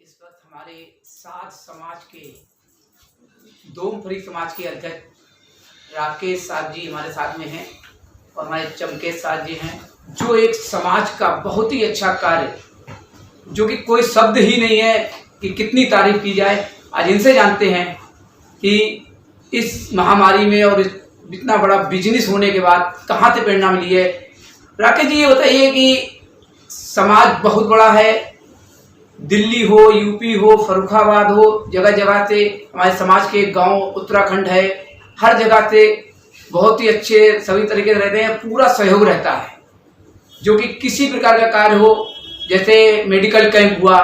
इस वक्त हमारे साथ समाज के दोमफरी समाज के अध्यक्ष राकेश साहब जी हमारे साथ में हैं और हमारे चमकेश साहब जी हैं, जो एक समाज का बहुत ही अच्छा कार्य, जो कि कोई शब्द ही नहीं है कि कितनी तारीफ की जाए। आज इनसे जानते हैं कि इस महामारी में और इतना बड़ा बिजनेस होने के बाद कहाँ से प्रेरणा मिली है। राकेश जी, ये बताइए कि समाज बहुत बड़ा है, दिल्ली हो, यूपी हो, फर्रुखाबाद हो, जगह जगह से हमारे समाज के गांव, उत्तराखंड है, हर जगह से बहुत ही अच्छे सभी तरीके से रहते हैं, पूरा सहयोग रहता है। जो कि किसी प्रकार का कार्य हो, जैसे मेडिकल कैंप हुआ,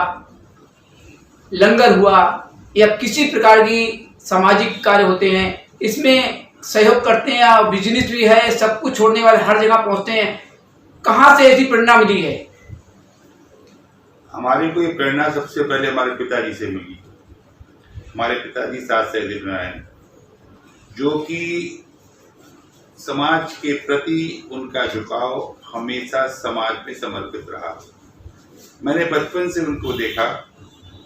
लंगर हुआ या किसी प्रकार की सामाजिक कार्य होते हैं, इसमें सहयोग करते हैं और बिजनेस भी है, सब कुछ छोड़ने वाले हर जगह पहुंचते हैं। कहाँ से ऐसी प्रेरणा मिली है? हमारी को ये प्रेरणा सबसे पहले हमारे पिताजी से मिली। हमारे पिताजी साथ सहदेव नारायण, जो कि समाज के प्रति उनका झुकाव हमेशा समाज में समर्पित रहा। मैंने बचपन से उनको देखा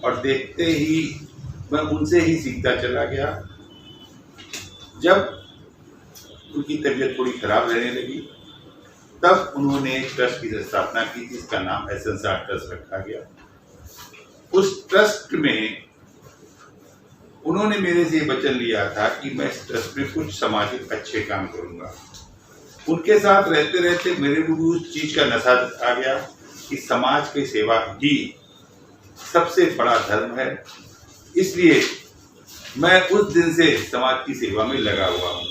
और देखते ही मैं उनसे ही सीखता चला गया। जब उनकी तबीयत थोड़ी खराब रहने लगी, तब उन्होंने एक ट्रस्ट की स्थापना की जिसका नाम एसएनआर ट्रस्ट रखा गया। उस ट्रस्ट में उन्होंने मेरे से वचन लिया था कि मैं इस ट्रस्ट में कुछ सामाजिक अच्छे काम करूंगा। उनके साथ रहते रहते मेरे को भी उस चीज का नशा आ गया कि समाज की सेवा ही सबसे बड़ा धर्म है। इसलिए मैं उस दिन से समाज की सेवा में लगा हुआ हूँ।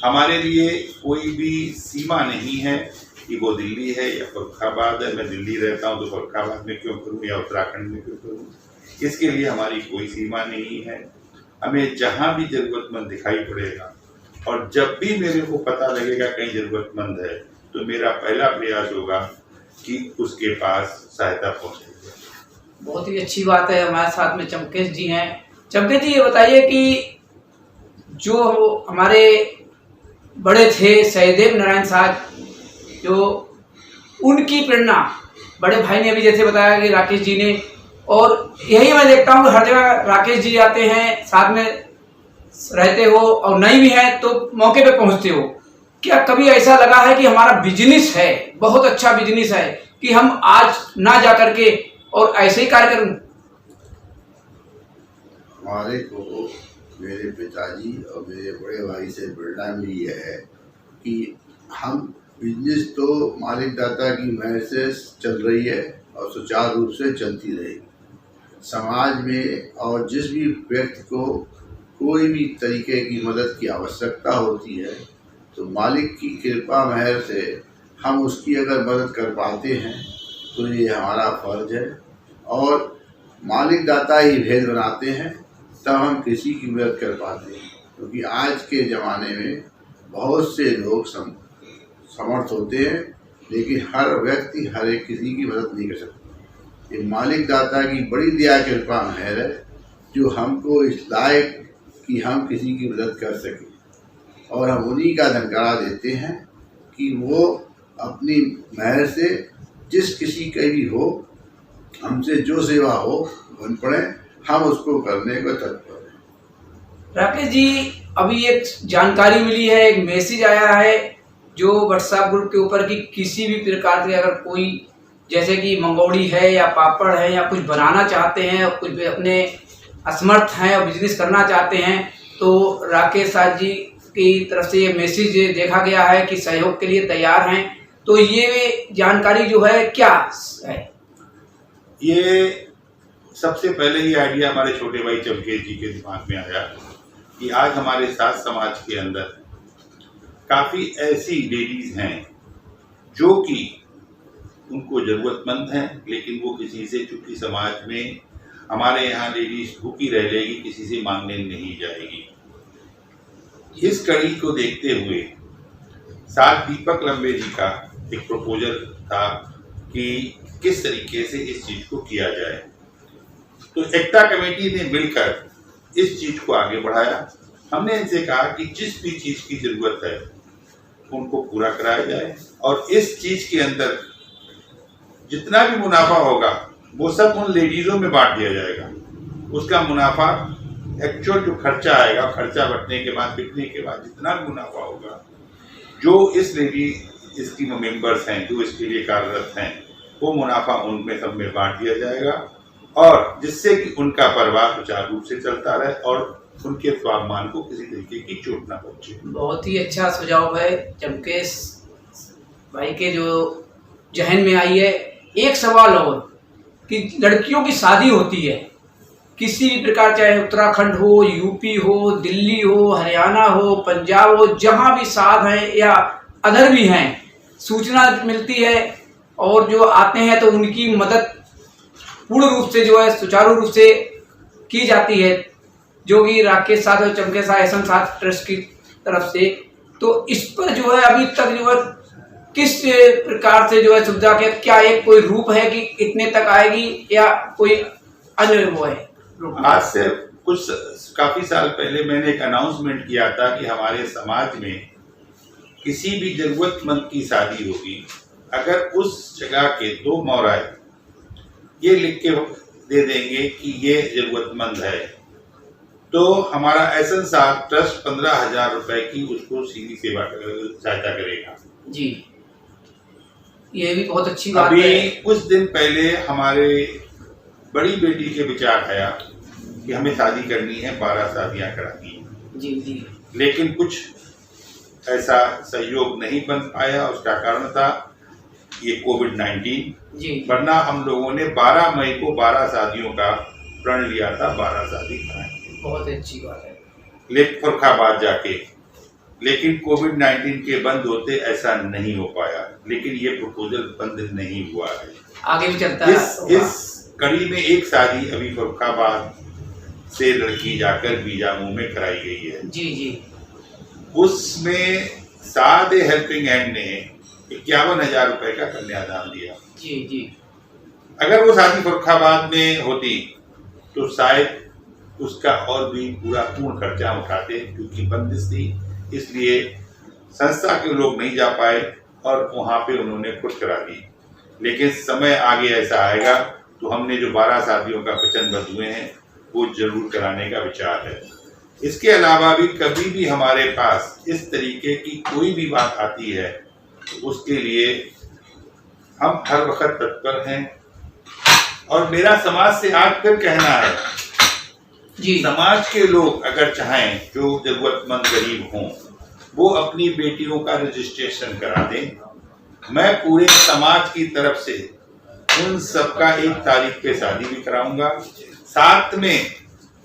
हमारे लिए कोई भी सीमा नहीं है कि वो दिल्ली है या फर्रुखाबाद है। मैं दिल्ली रहता हूँ तो फर्रुखाबाद में क्यों करूँ या उत्तराखंड में क्यों करूँ, इसके लिए हमारी कोई सीमा नहीं है। हमें जहाँ भी ज़रूरतमंद दिखाई पड़ेगा और जब भी मेरे को पता लगेगा कहीं ज़रूरतमंद है, तो मेरा पहला प्रयास होगा कि उसके पास सहायता पहुँचे। बहुत ही अच्छी बात है। हमारे साथ में चमकेश जी हैं। चमकेश जी, ये बताइए कि जो हमारे बड़े थे सहदेव नारायण साहब, जो उनकी प्रेरणा बड़े भाई ने अभी जैसे बताया कि राकेश जी ने, और यही मैं देखता हूँ हर जगह राकेश जी आते हैं, साथ में रहते हो और नहीं भी है तो मौके पे पहुंचते हो। क्या कभी ऐसा लगा है कि हमारा बिजनेस है, बहुत अच्छा बिजनेस है, कि हम आज ना जा करके और ऐसे ही कार्य करूं? हमारे को मेरे पिताजी और मेरे बड़े भाई से प्रेरणा मिली है कि हम बिजनेस तो मालिक दाता की मेहर से चल रही है और सुचारू रूप से चलती रहेगी। समाज में और जिस भी व्यक्ति को कोई भी तरीके की मदद की आवश्यकता होती है, तो मालिक की कृपा मेहर से हम उसकी अगर मदद कर पाते हैं तो ये हमारा फर्ज है। और मालिक दाता ही भेद बनाते हैं, तब हम किसी की मदद कर पाते हैं। क्योंकि आज के ज़माने में बहुत से लोग समर्थ होते हैं, लेकिन हर व्यक्ति हर एक किसी की मदद नहीं कर सकता। ये मालिक दाता की बड़ी दया कृपा मेहर है जो हमको इस लायक कि हम किसी की मदद कर सकें, और हम उन्हीं का धन्यवाद देते हैं कि वो अपनी मेहर से जिस किसी का भी हो, हमसे जो सेवा हो बन पड़े, हम उसको करने को तत्पर हैं। राकेश जी, अभी एक जानकारी मिली है, एक मैसेज आया है जो व्हाट्सएप ग्रुप के ऊपर, कि किसी भी प्रकार से अगर कोई जैसे कि मंगोड़ी है या पापड़ है या कुछ बनाना चाहते हैं और कुछ भी अपने असमर्थ हैं और बिजनेस करना चाहते हैं, तो राकेश साहब जी की तरफ से ये मैसेज देखा गया है कि सहयोग के लिए तैयार हैं। तो ये जानकारी जो है क्या है? ये सबसे पहले ये आइडिया हमारे छोटे भाई चमकेश जी के दिमाग में आया कि आज हमारे साथ समाज के अंदर काफ़ी ऐसी लेडीज़ हैं जो कि उनको ज़रूरतमंद हैं, लेकिन वो किसी से, चूँकि समाज में हमारे यहाँ लेडीज़ भूखी रह लेगी, किसी से मांगने नहीं जाएगी। इस कड़ी को देखते हुए साथ दीपक लंबे जी का एक प्रपोजल था कि किस तरीके से इस चीज़ को किया जाए। तो एकता कमेटी ने मिलकर इस चीज़ को आगे बढ़ाया। हमने इनसे कहा कि जिस भी चीज़ की ज़रूरत है उनको पूरा कराया जाए और इस चीज़ के अंदर जितना भी मुनाफा होगा वो सब उन लेडीजों में बांट दिया जाएगा। उसका मुनाफा एक्चुअल जो खर्चा आएगा, खर्चा बटने के बाद, बिकने के बाद जितना मुनाफा होगा, जो इस लेडी इसकी मेंबर्स हैं, जो इसके लिए कार्यरत हैं, वो मुनाफा उनमें सब में बांट दिया जाएगा, और जिससे कि उनका परिवार सुचारू रूप से चलता रहे और उनके स्वाभिमान को किसी तरीके की चोट ना पहुंचे। बहुत ही अच्छा सुझाव है चमकेश भाई के जो जहन में आई है। एक सवाल और कि लड़कियों की शादी होती है किसी भी प्रकार, चाहे उत्तराखंड हो, यूपी हो, दिल्ली हो, हरियाणा हो, पंजाब हो, जहाँ भी साध हैं या अदर भी हैं, सूचना मिलती है और जो आते हैं तो उनकी मदद पूर्ण रूप से जो है सुचारू रूप से की जाती है, जो कि राकेश साध और चमकेश साध एहसान साध ट्रस्ट की तरफ से। तो इस पर जो है अभी तक जो है किस प्रकार से जो है सुविधा के क्या एक कोई रूप है कि इतने तक आएगी या कोई अन्य वो है रूप? आज से काफी साल पहले मैंने एक अनाउंसमेंट किया था कि हमारे समाज में किसी भी जरूरतमंद की शादी होगी, अगर उस जगह के 2 मोहराए ये लिख के दे देंगे कि ये जरूरतमंद है, तो हमारा एहसान साध ट्रस्ट 15,000 रुपए की उसको सीधी सेवा सहायता करेगा। जी, ये भी बहुत अच्छी बात अभी है। कुछ दिन पहले हमारे बड़ी बेटी के विचार आया कि हमें शादी करनी है, 12 शादियां करानी है। जी जी। लेकिन कुछ ऐसा सहयोग नहीं बन पाया। उसका कारण था ये कोविड-19। जी, वरना हम लोगों ने 12 मई को 12 शादियों का प्रण लिया था, 12 शादी कराएंगे, बहुत अच्छी बात है। लेकिन फरुखाबाद जाके, लेकिन कोविड-19 के बंद होते ऐसा नहीं हो पाया। लेकिन ये प्रपोजल बंद नहीं हुआ है, आगे भी चलता है। इस कड़ी में एक शादी अभी फरुखाबाद से लड़की जाकर वीजा मुंह में कराई गई है। जी जी। उसमें सादे हेल्पिंग हैंड ने 51,000 रुपए का कन्यादान दिया। जी जी। अगर वो शादी फरुखाबाद में होती तो शायद उसका और भी पूरा पूर्ण खर्चा उठाते, क्योंकि बंदिश थी इसलिए संस्था के लोग नहीं जा पाए और वहाँ पे उन्होंने खुद करा दी। लेकिन समय आगे ऐसा आएगा तो हमने जो 12 शादियों का वचनबद्ध हुए हैं वो जरूर कराने का विचार है। इसके अलावा भी कभी भी हमारे पास इस तरीके की कोई भी बात आती है तो उसके लिए हम हर वक्त तत्पर हैं। और मेरा समाज से आज फिर कहना है जी, समाज के लोग अगर चाहें, जो जरूरतमंद गरीब हों, वो अपनी बेटियों का रजिस्ट्रेशन करा दें। मैं पूरे समाज की तरफ से उन सबका 1 तारीख पे शादी भी कराऊंगा, साथ में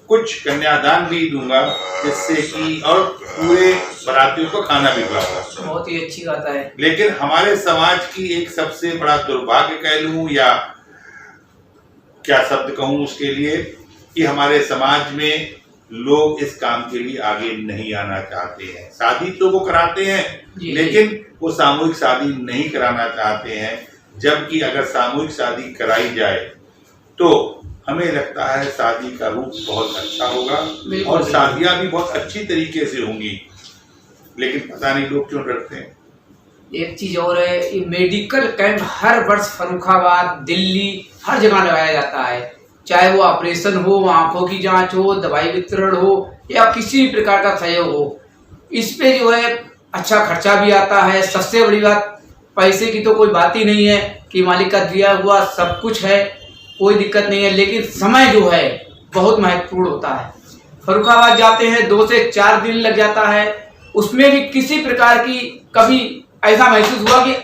कुछ कन्यादान भी दूंगा, जिससे कि और पूरे बारातियों को खाना भी खिलाऊंगा। बहुत ही अच्छी बात है। लेकिन हमारे समाज की एक सबसे बड़ा दुर्भाग्य कह लूं या क्या शब्द कहूं उसके लिए, कि हमारे समाज में लोग इस काम के लिए आगे नहीं आना चाहते हैं। शादी तो वो कराते हैं जी, लेकिन वो सामूहिक शादी नहीं कराना चाहते हैं। जबकि अगर सामूहिक शादी कराई जाए तो हमें लगता है शादी का रूप बहुत अच्छा होगा और शादियां भी बहुत अच्छी तरीके से होंगी। लेकिन पता नहीं लोग क्यों डरते हैं। एक चीज और है, ये मेडिकल कैंप हर वर्ष फर्रुखाबाद, दिल्ली हर जगह लगाया जाता है, चाहे वो ऑपरेशन हो, आंखों की जांच हो, दवाई वितरण हो या किसी भी प्रकार का सहयोग हो। इस पे जो है अच्छा खर्चा भी आता है। सबसे बड़ी बात, पैसे की तो कोई बात ही नहीं है कि मालिक का दिया हुआ सब कुछ है, कोई दिक्कत नहीं है। लेकिन समय जो है बहुत महत्वपूर्ण होता है। फर्रुखाबाद जाते हैं 2 से 4 दिन लग जाता है, उसमें भी किसी प्रकार की कभी ऐसा महसूस हुआ कि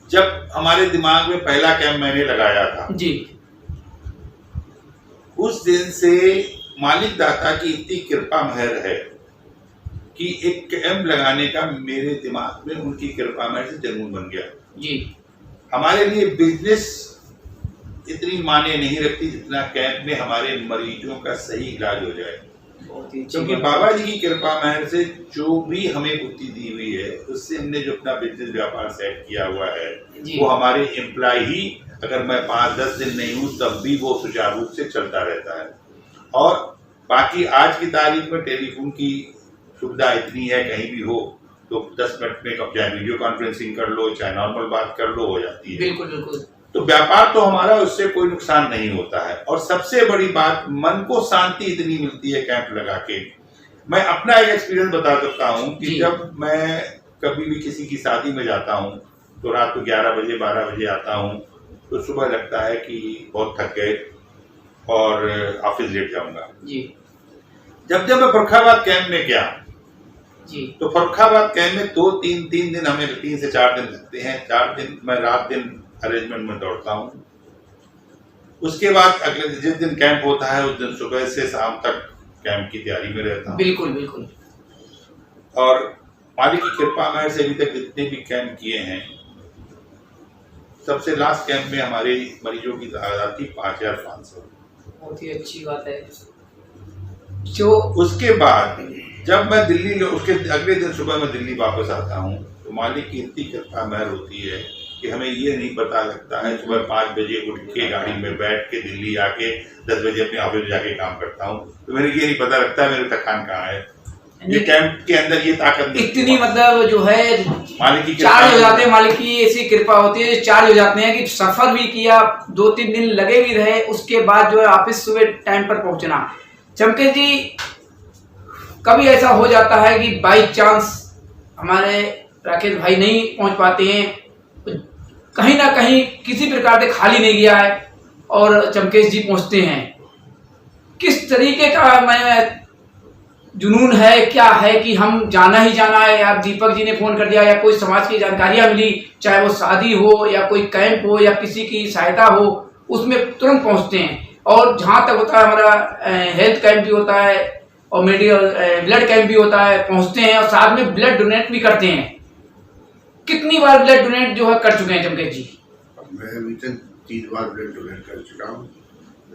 जब हमारे दिमाग में पहला कैंप मैंने लगाया था जी, उस दिन से मालिक दाता की इतनी कृपा मेहर है कि एक कैंप लगाने का मेरे दिमाग में उनकी कृपा मेहर से जुनून बन गया। जी, हमारे लिए बिजनेस इतनी माने नहीं रखती जितना कैंप में हमारे मरीजों का सही इलाज हो जाए। बहुत ही अच्छी क्योंकि बात। बाबा जी की कृपा मेहर से जो भी हमें बुद्धि दी हुई है, उससे हमने जो अपना बिजनेस व्यापार सेट किया हुआ है, जी। वो हमारे एम्प्लॉय ही, अगर मैं 5-10 दिन नहीं हूँ तब भी वो सुचारू रूप से चलता रहता है। और बाकी आज की तारीख में टेलीफोन की सुविधा इतनी है, कहीं भी हो तो 10 मिनट में चाहे वीडियो कॉन्फ्रेंसिंग कर लो, चाहे नॉर्मल बात कर लो, हो जाती है। बिल्कुल बिल्कुल। तो व्यापार तो हमारा, उससे कोई नुकसान नहीं होता है। और सबसे बड़ी बात, मन को शांति इतनी मिलती है कैंप लगा के। मैं अपना एक एक्सपीरियंस बता सकता हूँ कि जब मैं कभी भी किसी की शादी में जाता हूँ तो रात को 11 बजे 12 बजे आता हूँ, तो सुबह लगता है कि बहुत थक गए और ऑफिस लेट जाऊंगा जी। जब मैं फर्रुखाबाद कैंप में गया जी, तो फर्रुखाबाद कैंप में 2-3 दिन हमें 3 से 4 दिन लगते हैं। 4 दिन मैं रात दिन अरेंजमेंट में दौड़ता हूँ। उसके बाद अगले जिस दिन कैंप होता है उस दिन सुबह से शाम तक कैंप की तैयारी में रहता हूँ। बिल्कुल बिल्कुल। और मालिक की कृपा मेहर से अभी तक जितने भी कैंप किए हैं, सबसे लास्ट कैंप में हमारे मरीजों की तादाद थी 5500। बहुत ही अच्छी बात है। जो उसके बाद जब मैं दिल्ली, उसके अगले दिन सुबह मैं दिल्ली वापस आता हूँ तो मालिक की इतनी कृपा मेहर होती है कि हमें ये नहीं पता लगता है। सुबह 5 बजे उठ के गाड़ी में बैठ के दिल्ली आके 10 बजे अपने ऑफिस जाके काम करता हूँ, तो मेरे ये नहीं पता लगता है मेरे थकान कहाँ है। ये कैंप के अंदर ये ताकत इतनी मतलब जो है मालिक की चार्ज हो जाते हैं। मालिक की ऐसी कृपा होती है, चार्ज हो जाते हैं कि सफर भी किया, 2-3 दिन लगे भी रहे, उसके बाद जो है ऑफिस सुबह टाइम पर पहुंचना। चमकेश जी, कभी ऐसा हो जाता है कि बाई चांस हमारे राकेश भाई नहीं पहुंच पाते हैं, कहीं ना कहीं किसी प्रकार से खाली नहीं गया है और चमकेश जी पहुंचते हैं, किस तरीके का मैं जुनून है, क्या है कि हम जाना ही जाना है, या दीपक जी ने फोन कर दिया या कोई समाज की जानकारियां मिली, चाहे वो शादी हो या कोई कैंप हो या किसी की सहायता हो, उसमें तुरंत पहुंचते हैं। और जहां तक होता है हमारा हेल्थ कैंप भी होता है और मेडिकल ब्लड कैंप भी होता है, पहुंचते हैं और साथ में ब्लड डोनेट भी करते हैं। कितनी बार ब्लड डोनेट जो है कर चुके हैं चमकेश जी? मैं अभी तक 3 बार ब्लड डोनेट कर चुका हूँ।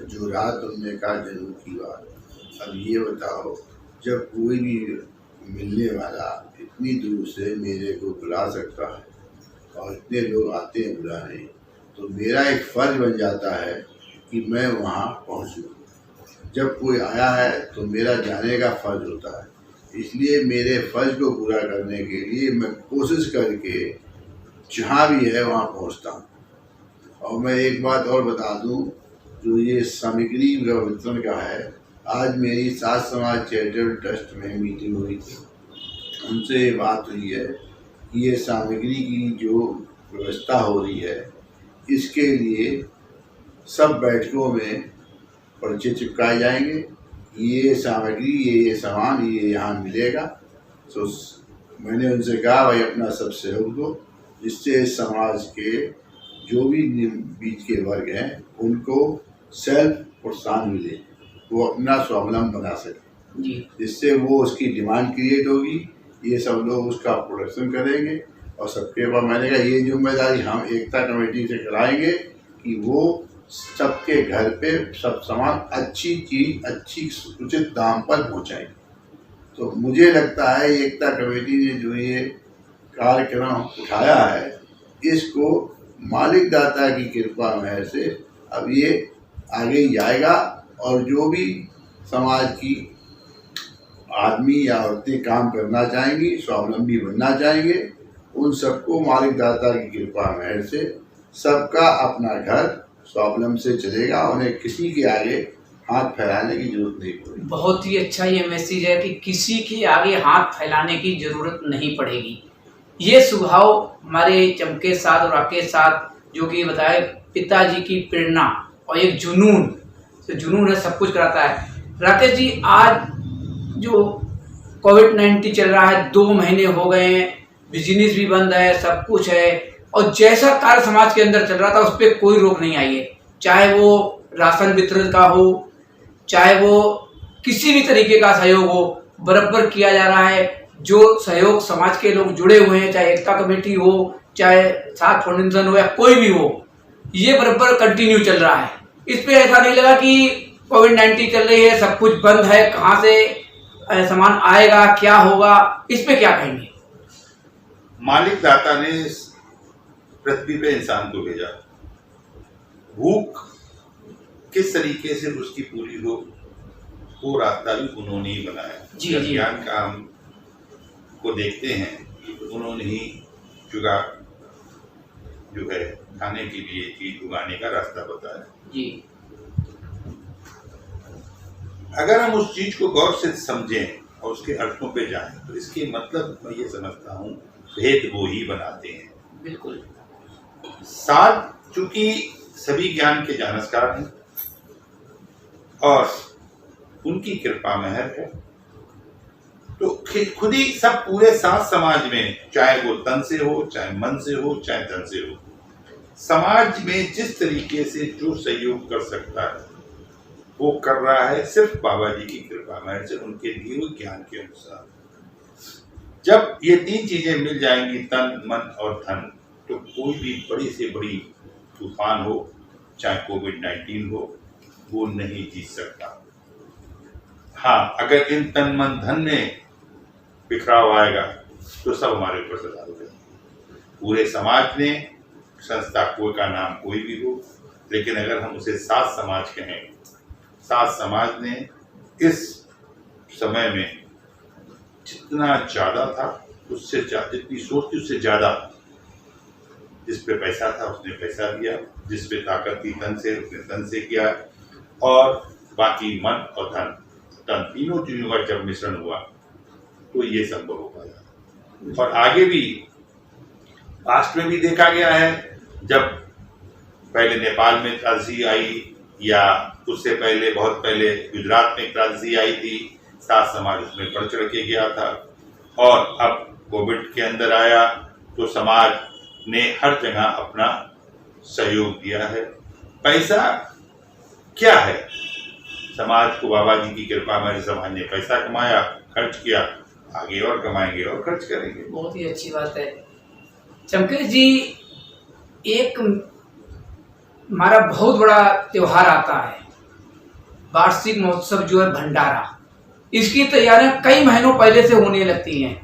जो रात तुमने कहा जरूर की बात, अब ये बताओ, जब कोई भी मिलने वाला इतनी दूर से मेरे को बुला सकता है और इतने लोग आते हैं बुलाने, तो मेरा एक फर्ज बन जाता है कि मैं वहाँ पहुँचूँ। जब कोई आया है तो मेरा जाने का फर्ज होता है, इसलिए मेरे फर्ज को पूरा करने के लिए मैं कोशिश करके जहाँ भी है वहाँ पहुँचता हूँ। और मैं एक बात और बता दूँ, जो ये सामग्री वितरण का है, आज मेरी सात समाज चैरिटेबल ट्रस्ट में मीटिंग हुई थी, उनसे ये बात हुई है कि ये सामग्री की जो व्यवस्था हो रही है, इसके लिए सब बैठकों में पर्चे चिपकाए जाएंगे, ये सामग्री, ये सामान, ये यहाँ मिलेगा। तो मैंने उनसे कहा भाई अपना सब सहयोग दो, जिससे समाज के जो भी बीच के वर्ग हैं उनको सेल्फ प्रोत्साहन मिले, वो अपना स्वावलंबन बना सके, जिससे वो उसकी डिमांड क्रिएट होगी, ये सब लोग उसका प्रोडक्शन करेंगे। और सबके बाद मैंने कहा ये जिम्मेदारी हम एकता कमेटी से कराएंगे कि वो सबके घर पे सब सामान अच्छी चीज़ अच्छी उचित दाम पर पहुंचाएंगे। तो मुझे लगता है एकता कमेटी ने जो ये कार्यक्रम उठाया है, इसको मालिक दाता की कृपा मेहर से अब ये आगे ही जाएगा। और जो भी समाज की आदमी या औरतें काम करना चाहेंगी, स्वावलंबी बनना चाहेंगे, उन सबको मालिक दाता की कृपा मेहर से सबका अपना घर स्वावलंबन से चलेगा, उन्हें किसी के आगे हाथ फैलाने की जरूरत नहीं पड़ेगी। बहुत ही अच्छा ये मैसेज है कि किसी के आगे हाथ फैलाने की जरूरत नहीं पड़ेगी। ये स्वभाव हमारे चमकेश साथ और राकेश साथ, जो कि बताए पिताजी की प्रेरणा और एक जुनून, तो जुनून है सब कुछ कराता है। राकेश जी, आज जो कोविड-19 चल रहा है, 2 महीने हो गए हैं, बिजनेस भी बंद है, सब कुछ है, और जैसा कार्य समाज के अंदर चल रहा था उस पर कोई रोक नहीं आई है, चाहे वो राशन वितरण का हो, चाहे वो किसी भी तरीके का सहयोग हो, बराबर किया जा रहा है। जो सहयोग समाज के लोग जुड़े हुए हैं, चाहे एकता कमेटी हो, चाहे साथ फाउंडेशन हो या कोई भी हो, ये बराबर कंटिन्यू चल रहा है। इस पे ऐसा नहीं लगा कि कोविड-19 चल रही है, सब कुछ बंद है, कहाँ से सामान आएगा, क्या होगा, इस पे क्या कहेंगे? मालिक दाता ने पृथ्वी पे इंसान को भेजा, भूख किस तरीके से उसकी पूरी हो वो रास्ता भी उन्होंने ही बनाया। जी, जी। ज्ञान का हम को देखते हैं तो उन्होंने ही जुगाड़ जो है खाने के लिए चीज उगाने का रास्ता बताया। जी। अगर हम उस चीज को गौर से समझें और उसके अर्थों पे जाएं तो इसके मतलब मैं ये समझता हूँ भेद वो ही बनाते हैं। बिल्कुल। साथ चूंकि सभी ज्ञान के जानकार हैं और उनकी कृपा मेहर है, तो खुद ही सब पूरे साथ समाज में, चाहे वो तन से हो, चाहे मन से हो, चाहे धन से हो, समाज में जिस तरीके से जो सहयोग कर सकता है वो कर रहा है, सिर्फ बाबा जी की कृपा मेहर से, उनके दिए हुए ज्ञान के अनुसार। जब ये तीन चीजें मिल जाएंगी, तन, मन और धन, तो कोई भी बड़ी से बड़ी तूफान हो, चाहे कोविड-19 हो, वो नहीं जीत सकता। हाँ, अगर इन तन मन धन में बिखराव आएगा तो सब हमारे ऊपर सजा हो जाएगा। पूरे समाज ने, संस्था कोई का नाम कोई भी हो, लेकिन अगर हम उसे सात समाज कहें, सात समाज ने इस समय में जितना ज्यादा था उससे जितनी सोच थी उससे ज्यादा, जिस पे पैसा था उसने पैसा दिया, जिस पे ताकत थी तन से उसने तन से किया, और बाकी मन और धन, तीनों चीजों का जब मिश्रण हुआ तो ये संभव हो पाया। और आगे भी पास्ट में भी देखा गया है, जब पहले नेपाल में क्रांति आई या उससे पहले बहुत पहले गुजरात में क्रांति आई थी, सात समाज उसमें बढ़ चढ़ के गया था। और अब कोविड के अंदर आया तो समाज ने हर जगह अपना सहयोग दिया है। पैसा क्या है? समाज को बाबा जी की कृपा में समाज ने पैसा कमाया, खर्च किया, आगे और कमाएंगे और खर्च करेंगे। बहुत ही अच्छी बात है। चमकेश जी, एक हमारा बहुत बड़ा त्योहार आता है, वार्षिक महोत्सव जो है भंडारा। इसकी तैयारियां कई महीनों पहले से होने लगती हैं,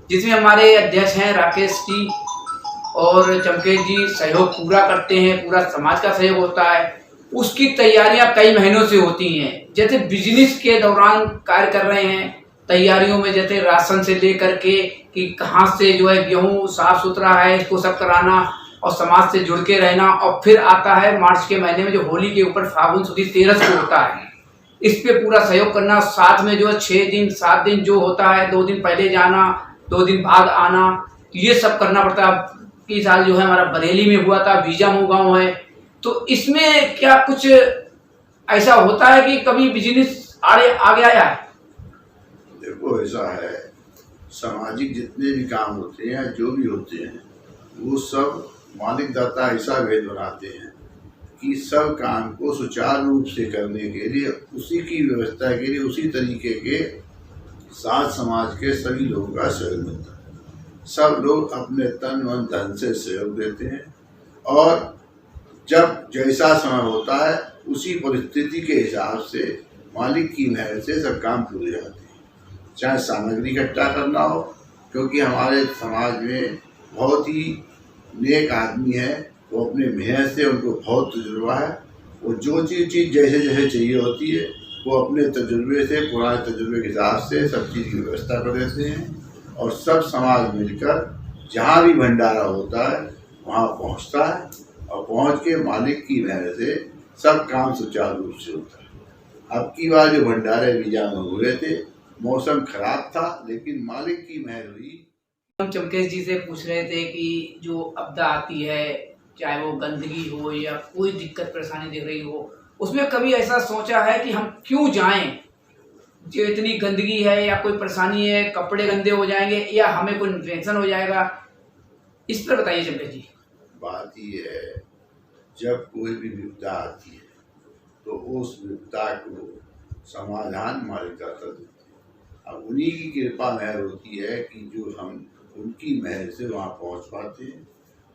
जिसमें हमारे अध्यक्ष हैं राकेश जी और चमकेश जी सहयोग पूरा करते हैं, पूरा समाज का सहयोग होता है। उसकी तैयारियां कई महीनों से होती हैं। जैसे बिजनेस के दौरान कार्य कर रहे हैं, तैयारियों में जैसे राशन से लेकर के कि कहाँ से जो है गेहूँ साफ सुथरा है, इसको सब कराना और समाज से जुड़ के रहना। और फिर आता है मार्च के महीने में जो होली के ऊपर फागुन सुदी 13 को होता है, इस पे पूरा सहयोग करना। साथ में जो है 6 दिन 7 दिन जो होता है, 2 दिन पहले जाना, 2 दिन बाद आना, ये सब करना पड़ता है। इस साल जो है हमारा बरेली में हुआ था, बीजामऊ गाँव है, तो इसमें क्या कुछ ऐसा होता है कि कभी बिजनेस आगे आया है? देखो, ऐसा है, सामाजिक जितने भी काम होते हैं, जो भी होते हैं, वो सब मालिक दाता ऐसा भेद बनाते हैं कि सब काम को सुचारू रूप से करने के लिए, उसी की व्यवस्था के लिए, उसी तरीके के साथ समाज के सभी लोगों का सहयोग मिलता है। सब लोग अपने तन मन धन से सहयोग देते हैं और जब जैसा समय होता है उसी परिस्थिति के हिसाब से मालिक की मेहर से सब काम पूरे जाते हैं। चाहे सामग्री इकट्ठा करना हो, क्योंकि हमारे समाज में बहुत ही नेक आदमी है, वो अपने मेहनत से, उनको बहुत तजुर्बा है, वो जो चीज़ जैसे जैसे चाहिए होती है वो अपने तजुर्बे से, पुराने तजुर्बे के हिसाब से सब चीज़ की व्यवस्था कर देते हैं। और सब समाज मिलकर जहाँ भी भंडारा होता है वहाँ पहुँचता है और पहुँच के मालिक की मेहनत से सब काम सुचारू रूप से होता है। अब की बार जो भंडारे बीजामऊ हुए थे, मौसम खराब था लेकिन मालिक की मेहर हुई। हम चमकेश जी से पूछ रहे थे कि जो आपदा आती है, चाहे वो गंदगी हो या कोई दिक्कत परेशानी दिख रही हो, उसमें कभी ऐसा सोचा है कि हम क्यों जाएं? जो इतनी गंदगी है या कोई परेशानी है, कपड़े गंदे हो जाएंगे या हमें कोई इन्फेक्शन हो जाएगा, इस पर बताइए चमकेश जी। बात ये है, जब कोई भी विपदा आती है तो उस विपदा को समाधान मालिक दाता देते हैं। अब उन्हीं की कृपा मेहर होती है कि जो हम उनकी मेहर से वहाँ पहुँच पाते हैं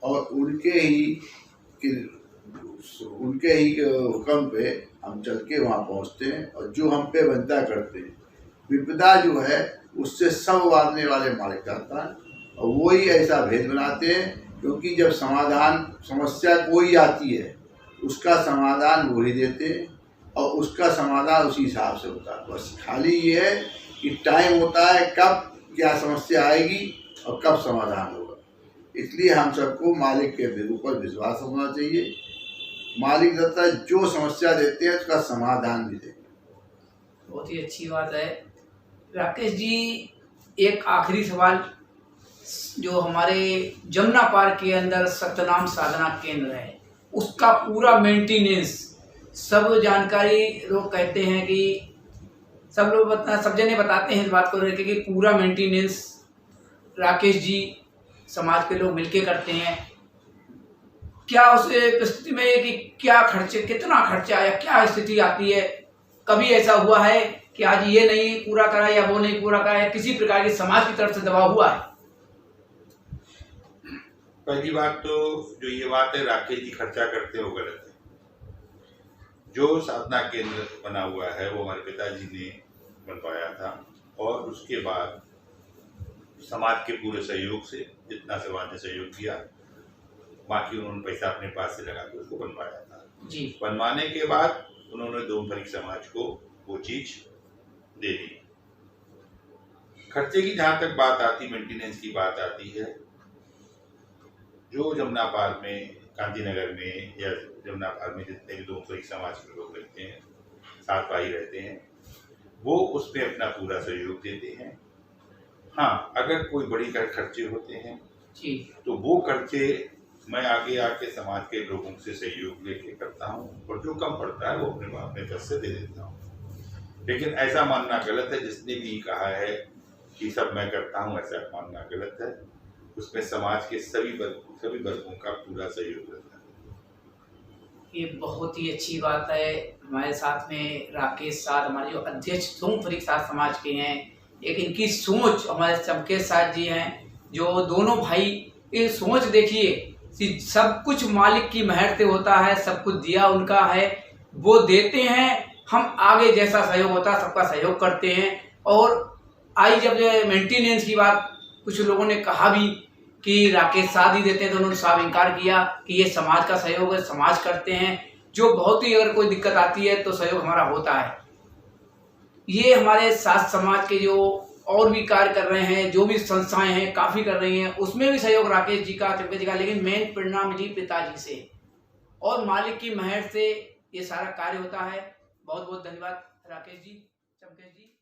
और उनके ही हुक्म पे हम चल के वहाँ पहुँचते हैं और जो हम पे बनता करते हैं। विपदा जो है उससे सब उबारने वाले मालिक दाता हैं और वही ऐसा भेद बनाते हैं, क्योंकि जब समस्या कोई आती है उसका समाधान वही देते हैं और उसका समाधान उसी हिसाब से होता है। बस खाली ये है कि टाइम होता है कब क्या समस्या आएगी और कब समाधान होगा। इसलिए हम सबको मालिक के ऊपर विश्वास होना चाहिए। मालिक दत्ता जो समस्या देते हैं उसका समाधान भी देते हैं। बहुत ही अच्छी बात है। राकेश जी, एक आखिरी सवाल, जो हमारे जमुना पार्क के अंदर सत्यनाम साधना केंद्र है, उसका पूरा मेंटेनेंस, सब जानकारी लोग कहते हैं कि सब जने बताते हैं इस बात को लेकर कि पूरा मेंटेनेंस राकेश जी समाज के लोग मिलके करते हैं। क्या उस परिस्थिति में कि क्या खर्चे, कितना खर्चा या क्या स्थिति आती है? कभी ऐसा हुआ है कि आज ये नहीं पूरा करा या वो नहीं पूरा करा, या किसी प्रकार की समाज की तरफ से दबाव हुआ है? पहली बात तो जो ये बात है राकेश जी खर्चा करते हैं वो गलत है। जो साधना केंद्र बना हुआ है वो हमारे पिताजी ने बनवाया था, और उसके बाद समाज के पूरे सहयोग से जितना समाज ने सहयोग किया, बाकी उन्होंने पैसा अपने पास से लगा के उसको बनवाया था जी। बनवाने के बाद उन्होंने डोमफरी समाज को वो चीज दे दी। खर्चे की जहां तक बात आती, मेंटेनेंस की बात आती है, जो जमुना पार्क में, गांधीनगर में या जमुना पार्क में जितने भी डोमफरी समाज के लोग रहते हैं, साथ भाई रहते हैं, वो उसमें अपना पूरा सहयोग देते हैं। हाँ, अगर कोई बड़ी खर्चे होते हैं जी, तो वो खर्चे मैं आगे आके समाज के लोगों से सहयोग लेके करता हूँ, और जो कम पड़ता है वो अपने तरफ से दे देता हूँ। लेकिन ऐसा मानना गलत है, जिसने भी कहा है कि सब मैं करता हूँ, ऐसा मानना गलत है। उसमें समाज के सभी वर्गों का पूरा सहयोग रहता है। ये बहुत ही अच्छी बात है। हमारे साथ में राकेश साथ, हमारे जो अध्यक्ष डोमफरी साथ समाज के हैं, एक इनकी सोच, हमारे चमकेश साथ जी हैं, जो दोनों भाई, ये सोच देखिए कि सब कुछ मालिक की मेहर से होता है, सब कुछ दिया उनका है, वो देते हैं, हम आगे जैसा सहयोग होता है सबका सहयोग करते हैं। और आई जब मेंटेनेंस की बात, कुछ लोगों ने कहा भी कि राकेश साथ ही देते हैं, तो उन्होंने साफ इनकार किया कि ये समाज का सहयोग है, समाज करते हैं, जो बहुत ही अगर कोई दिक्कत आती है तो सहयोग हमारा होता है। ये हमारे साथ समाज के जो और भी कार्य कर रहे हैं, जो भी संस्थाएं हैं काफ़ी कर रही हैं, उसमें भी सहयोग राकेश जी का, चमकेश जी का, लेकिन मेन प्रेरणा मिली पिताजी से और मालिक की मेहर से ये सारा कार्य होता है। बहुत बहुत धन्यवाद राकेश जी, चमकेश जी।